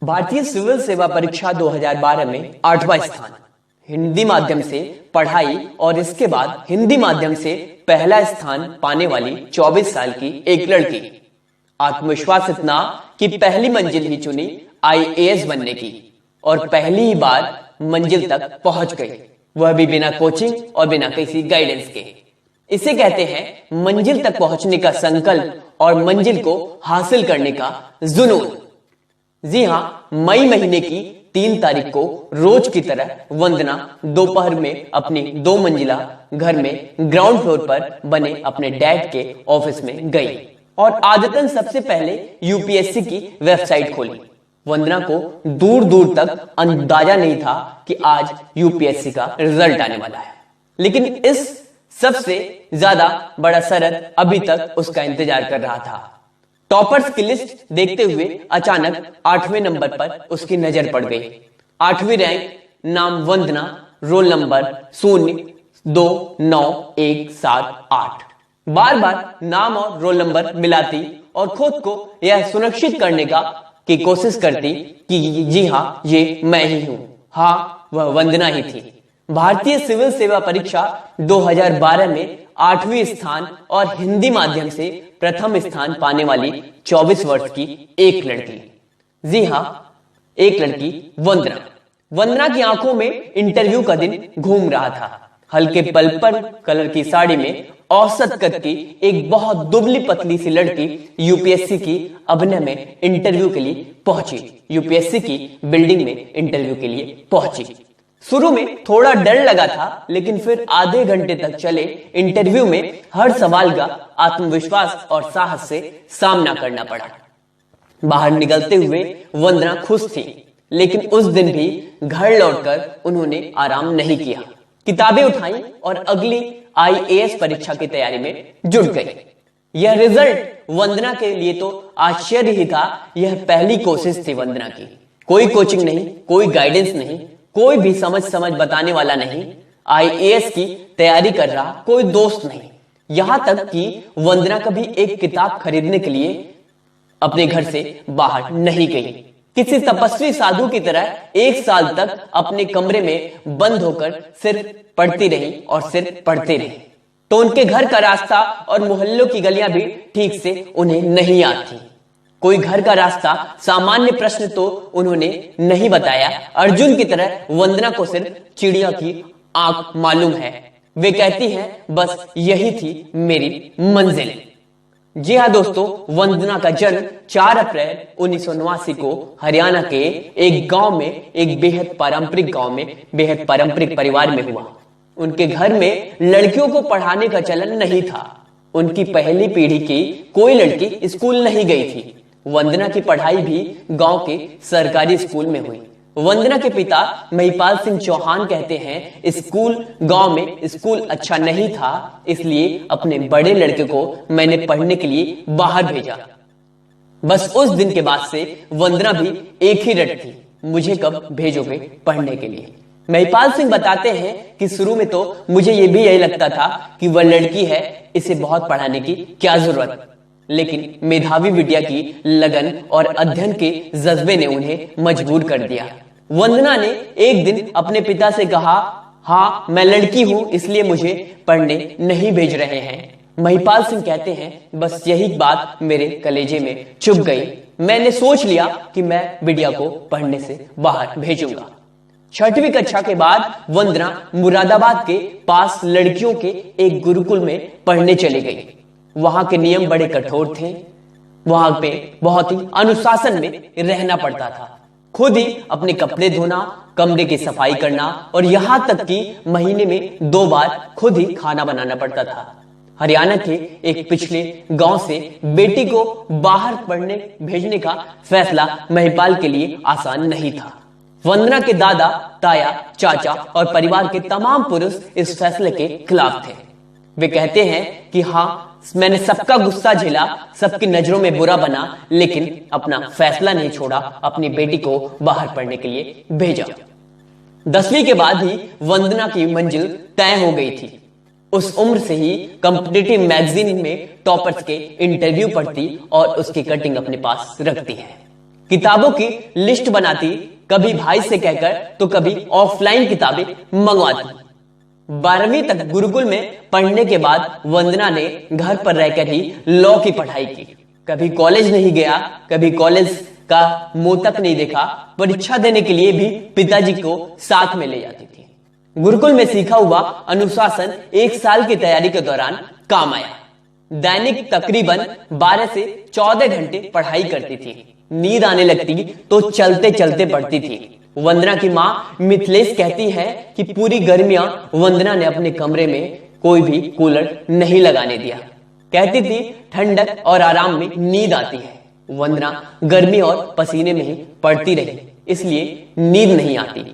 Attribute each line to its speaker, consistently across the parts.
Speaker 1: भारतीय सिविल सेवा परीक्षा 2012 में 8वां स्थान, हिंदी माध्यम से पढ़ाई और इसके बाद हिंदी माध्यम से पहला स्थान पाने वाली 24 साल की एक लड़की। आत्मविश्वास इतना कि पहली मंजिल ही चुनी आईएएस बनने की और पहली ही बार मंजिल तक पहुंच गई, वह भी बिना कोचिंग और बिना किसी गाइडेंस के। इसे कहते हैं मंजिल तक पहुंचने का संकल्प और मंजिल को हासिल करने का जुनून। जी हां, मई महीने की 3 तारीख को रोज की तरह वंदना दोपहर में अपनी 2 मंजिला घर में ग्राउंड फ्लोर पर बने अपने डैड के ऑफिस में गई और आदतन सबसे पहले यूपीएससी की वेबसाइट खोली। वंदना को दूर दूर तक अंदाजा नहीं था कि आज यूपीएससी का रिजल्ट आने वाला है, लेकिन इस सबसे ज्यादा बड़ा शरत अभी तक उसका इंतजार कर रहा था। टॉपर्स की लिस्ट देखते हुए अचानक 8वें नंबर पर उसकी नजर पड़ गई। 8वीं रैंक, नाम वंदना, रोल नंबर 029178। बार बार नाम और रोल नंबर मिलाती और खुद को यह सुनिश्चित करने की कोशिश करती कि जी हां, ये मैं ही हूं। हां, वह वंदना ही थी। भारतीय सिविल सेवा परीक्षा 2012 में 8वीं स्थान और हिंदी माध्यम से प्रथम स्थान पाने वाली 24 वर्ष की एक लड़की। जी हां, एक लड़की वंदना। वंदना की आंखों में इंटरव्यू का दिन घूम रहा था। हल्के पर्पल कलर की साड़ी में औसत कद की एक बहुत दुबली पतली सी लड़की यूपीएससी की अभिनय में इंटरव्यू के लिए पहुंची। यूपीएससी की बिल्डिंग में इंटरव्यू के लिए पहुंची। शुरू में थोड़ा डर लगा था, लेकिन फिर आधे घंटे तक चले इंटरव्यू में हर सवाल का आत्मविश्वास और साहस से सामना करना पड़ा। बाहर निकलते हुए वंदना खुश थी, लेकिन उस दिन भी घर लौटकर उन्होंने आराम नहीं किया। किताबें उठाई और अगली आईएएस परीक्षा की तैयारी में जुट गई। यह रिजल्ट वंदना के लिए तो आश्चर्य ही था। यह पहली कोशिश थी वंदना की। कोई कोचिंग नहीं, कोई गाइडेंस नहीं, कोई भी समझ बताने वाला नहीं, आईएएस की तैयारी कर रहा कोई दोस्त नहीं। यहां तक कि वंदना कभी एक किताब खरीदने के लिए अपने घर से बाहर नहीं गई। किसी तपस्वी साधु की तरह 1 साल तक अपने कमरे में बंद होकर सिर्फ पढ़ती रही और सिर्फ पढ़ती रही। तो उनके घर का रास्ता और मोहल्लों की गलियां भी ठीक से उन्हें नहीं आती। कोई घर का रास्ता, सामान्य प्रश्न तो उन्होंने नहीं बताया। अर्जुन की तरह वंदना को सिर्फ चिड़िया की आंख मालूम है। वे कहती हैं, बस यही थी मेरी मंजिल। जी हां दोस्तों, वंदना का जन्म 4 अप्रैल 1989 को हरियाणा के एक गांव में, एक बेहद पारंपरिक गांव में, बेहद पारंपरिक परिवार में हुआ। उनके घर में लड़कियों को पढ़ाने का चलन नहीं था। उनकी पहली पीढ़ी की कोई लड़की स्कूल नहीं गई थी। वंदना की पढ़ाई भी गांव के सरकारी स्कूल में हुई। वंदना के पिता महिपाल सिंह चौहान कहते हैं, स्कूल गांव में स्कूल अच्छा नहीं था, इसलिए अपने बड़े लड़के को मैंने पढ़ने के लिए बाहर भेजा। बस उस दिन के बाद से वंदना भी एक ही रट थी, मुझे कब भेजोगे पढ़ने के लिए। महिपाल सिंह बताते हैं कि शुरू में तो मुझे ये भी यही लगता था कि वह लड़की है, इसे बहुत पढ़ाने की क्या जरूरत, लेकिन मेधावी बिटिया की लगन और अध्ययन के जज्बे ने उन्हें मजबूर कर दिया। वंदना ने एक दिन अपने पिता से कहा, हाँ मैं लड़की हूं, इसलिए मुझे पढ़ने नहीं भेज रहे हैं। महिपाल सिंह कहते हैं, बस यही बात मेरे कलेजे में चुभ गई। मैंने सोच लिया कि मैं बिटिया को पढ़ने से बाहर भेजूंगा। 6वीं कक्षा के बाद वंदना मुरादाबाद के पास लड़कियों के एक गुरुकुल में पढ़ने चली गई। वहां के नियम बड़े कठोर थे। वहां पे बहुत ही अनुशासन में रहना पड़ता था। खुद ही अपने कपड़े धोना, कमरे की सफाई करना और यहां तक कि महीने में 2 बार खुद ही खाना बनाना पड़ता था। हरियाणा के एक पिछले गांव से बेटी को बाहर पढ़ने भेजने का फैसला महिपाल के लिए आसान नहीं था। वंदना के दादा, ताया, चाचा और परिवार के तमाम पुरुष इस फैसले के खिलाफ थे। वे कहते हैं कि हाँ, मैंने सबका गुस्सा झेला, सबकी नजरों में बुरा बना, लेकिन अपना फैसला नहीं छोड़ा, अपनी बेटी को बाहर पढ़ने के लिए भेजा। 10वीं के बाद ही वंदना की मंजिल तय हो गई थी। उस उम्र से ही कॉम्पिटिटिव मैगजीन में टॉपर्स के इंटरव्यू पढ़ती और उसकी कटिंग अपने पास रखती है। किताबों की लिस्ट बनाती, कभी भाई से कहकर तो कभी ऑफलाइन किताबें मंगवाती। 12वीं तक गुरुकुल में पढ़ने के बाद वंदना ने घर पर रहकर ही लॉ की पढ़ाई की। कभी कॉलेज नहीं गया, कभी कॉलेज का मुंह तक नहीं देखा। परीक्षा देने के लिए भी पिताजी को साथ में ले जाती थी। गुरुकुल में सीखा हुआ अनुशासन 1 साल की तैयारी के दौरान काम आया। दैनिक तकरीबन 12 से 14 घंटे पढ़ाई करती थी। नींद आने लगती तो चलते चलते पढ़ती थी। वंदना की मां मिथिलेश कहती है कि पूरी गर्मियां वंदना ने अपने कमरे में कोई भी कूलर नहीं लगाने दिया। कहती थी ठंडक और आराम में नींद आती है। वंदना गर्मी और पसीने में ही पढ़ती रही, इसलिए नींद नहीं आती।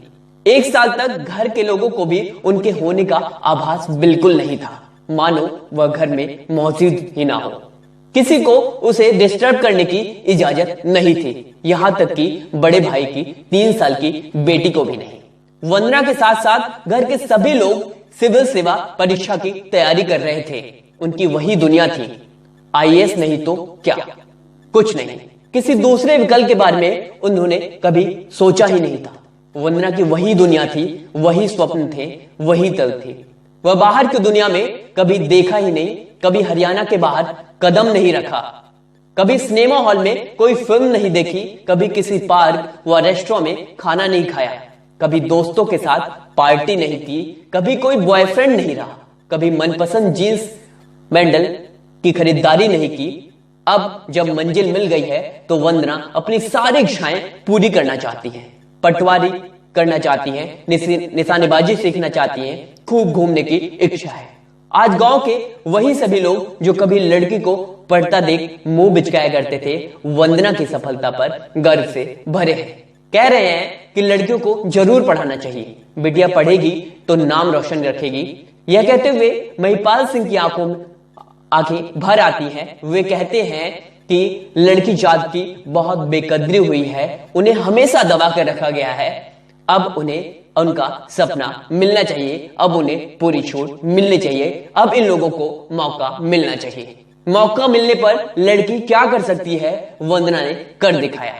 Speaker 1: 1 साल तक घर के लोगों को भी उनके होने का आभास बिल्कुल नहीं था, मानो वह घर में मौजूद ही ना हो। किसी को उसे डिस्टर्ब करने की इजाजत नहीं थी, यहां तक कि बड़े भाई की 3 साल की बेटी को भी नहीं। वंदना के साथ साथ घर के सभी लोग सिविल सेवा परीक्षा की तैयारी कर रहे थे। उनकी वही दुनिया थी। आईएएस नहीं तो क्या, कुछ नहीं। किसी दूसरे विकल्प के बारे में उन्होंने कभी सोचा ही नहीं था। वंदना की वही दुनिया थी, वही स्वप्न थे, वही तल थे। वह बाहर की दुनिया में कभी देखा ही नहीं, कभी हरियाणा के बाहर कदम नहीं रखा, कभी सिनेमा हॉल में कोई फिल्म नहीं देखी, कभी किसी पार्क व रेस्टोरेंट में खाना नहीं खाया, कभी दोस्तों के साथ पार्टी नहीं की, कभी कोई बॉयफ्रेंड नहीं रहा, कभी मनपसंद जींस बैंडल की खरीदारी नहीं की। अब जब मंजिल मिल गई है तो वंदना अपनी सारी इच्छाएं पूरी करना चाहती है। पटवारी करना चाहती है, निशानेबाजी सीखना चाहती है, खूब घूमने की इच्छा है। आज गांव के वही सभी लोग जो कभी लड़की को पढ़ता देख मुंह बिचकाया करते थे, वंदना की सफलता पर गर्व से भरे हैं। कह रहे हैं कि लड़कियों को जरूर पढ़ाना चाहिए, बिटिया पढ़ेगी तो नाम रोशन रखेगी। यह कहते हुए महिपाल सिंह की आंखें भर आती हैं। वे कहते हैं कि लड़की जात की बहुत बेकदरी हुई है, उन्हें हमेशा दबा कर रखा गया है। अब उन्हें उनका सपना मिलना चाहिए, अब उन्हें पूरी छूट मिलनी चाहिए, अब इन लोगों को मौका मिलना चाहिए। मौका मिलने पर लड़की क्या कर सकती है, वंदना ने कर दिखाया।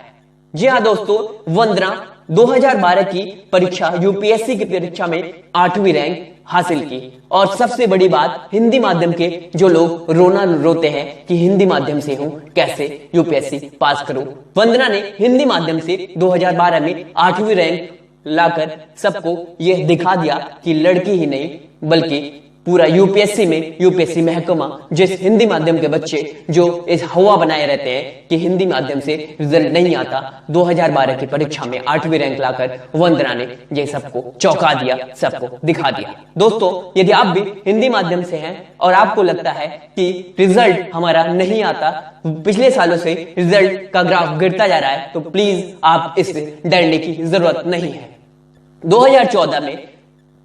Speaker 1: जी हाँ दोस्तों, वंदना 2012 की परीक्षा यूपीएससी की परीक्षा में 8वीं रैंक हासिल की। और सबसे बड़ी बात, हिंदी माध्यम के जो लोग रोना रोते हैं कि हिंदी माध्यम से हूं, कैसे यूपीएससी पास करूं, वंदना ने हिंदी माध्यम से 2012 में 8वीं रैंक लाकर सबको यह दिखा दिया कि लड़की ही नहीं बल्कि पूरा यूपीएससी महकमा जिस हिंदी माध्यम के बच्चे जो इस हवा बनाए रहते हैं कि हिंदी माध्यम से रिजल्ट नहीं आता, 2012 की परीक्षा में 8वीं रैंक लाकर वंदना ने ये सबको चौंका दिया, सबको दिखा दिया। दोस्तों, यदि आप भी हिंदी माध्यम से हैं और आपको लगता है कि रिजल्ट हमारा नहीं आता, पिछले सालों से रिजल्ट का ग्राफ गिरता जा रहा है, तो प्लीज आप इससे डरने की जरूरत नहीं है। 2014 में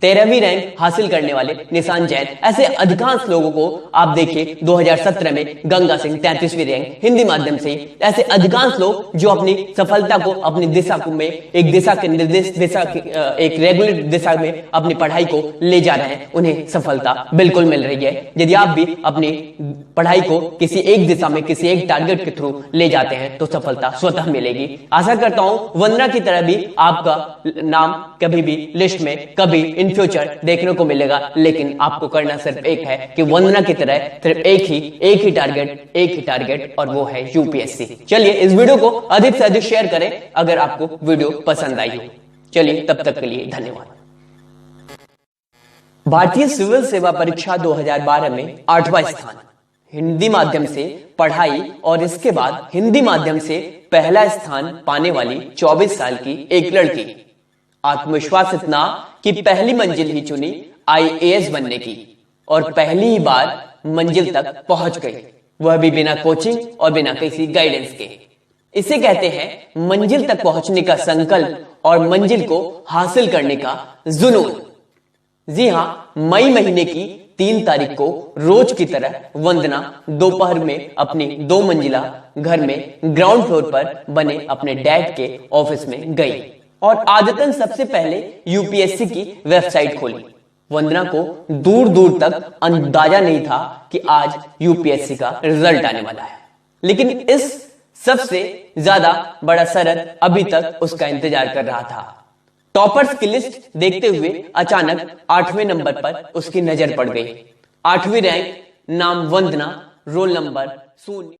Speaker 1: 13वीं रैंक हासिल करने वाले निशान जैन, ऐसे अधिकांश लोगों को आप देखिए 2017 में गंगा सिंह 33वीं रैंक हिंदी माध्यम से, ऐसे अधिकांश लोग जो अपनी सफलता को अपनी दिशा में एक दिशा के निर्देश दिशा एक रेगुलर दिशा में अपनी पढ़ाई को ले जा रहे हैं, उन्हें सफलता बिल्कुल मिल रही है। यदि आप भी अपनी पढ़ाई को किसी एक दिशा में किसी एक टारगेट के थ्रू ले जाते हैं तो सफलता स्वतः मिलेगी। आशा करता हूं वंदना की तरह भी आपका नाम कभी भी लिस्ट में कभी इन फ्यूचर देखने को मिलेगा, लेकिन आपको करना सिर्फ एक है कि वंदना की तरह सिर्फ एक ही टारगेट और वो है यूपीएससी। चलिए इस वीडियो को अधिक से अधिक शेयर करें अगर आपको वीडियो पसंद आई हो। चलिए तब तक के लिए धन्यवाद। भारतीय सिविल सेवा परीक्षा 2012 में 8वां स्थान, हिंदी माध्यम से पढ़ाई और इसके बाद हिंदी माध्यम से पहला स्थान पाने वाली 24 साल की एक लड़की। आत्मविश्वास इतना कि पहली मंजिल ही चुनी आईएएस बनने की और पहली ही बार मंजिल तक पहुंच गई, वह भी बिना कोचिंग और बिना किसी गाइडेंस के। इसे कहते हैं मंजिल तक पहुंचने का संकल्प और मंजिल को हासिल करने का जुनून। जी हां, मई महीने की 3 तारीख को रोज की तरह वंदना दोपहर में अपनी 2 मंजिला घर में ग्राउंड फ्लोर पर बने अपने डैड के ऑफिस में गई और आदतन सबसे पहले यूपीएससी की वेबसाइट खोली। वंदना को दूर दूर तक अंदाजा नहीं था कि आज यूपीएससी का रिजल्ट आने वाला है, लेकिन इस सबसे ज्यादा बड़ा शरद अभी तक उसका इंतजार कर रहा था। टॉपर्स की लिस्ट देखते हुए अचानक 8वें नंबर पर उसकी नजर पड़ गई। 8वीं रैंक, नाम वंदना, रोल नंबर 0।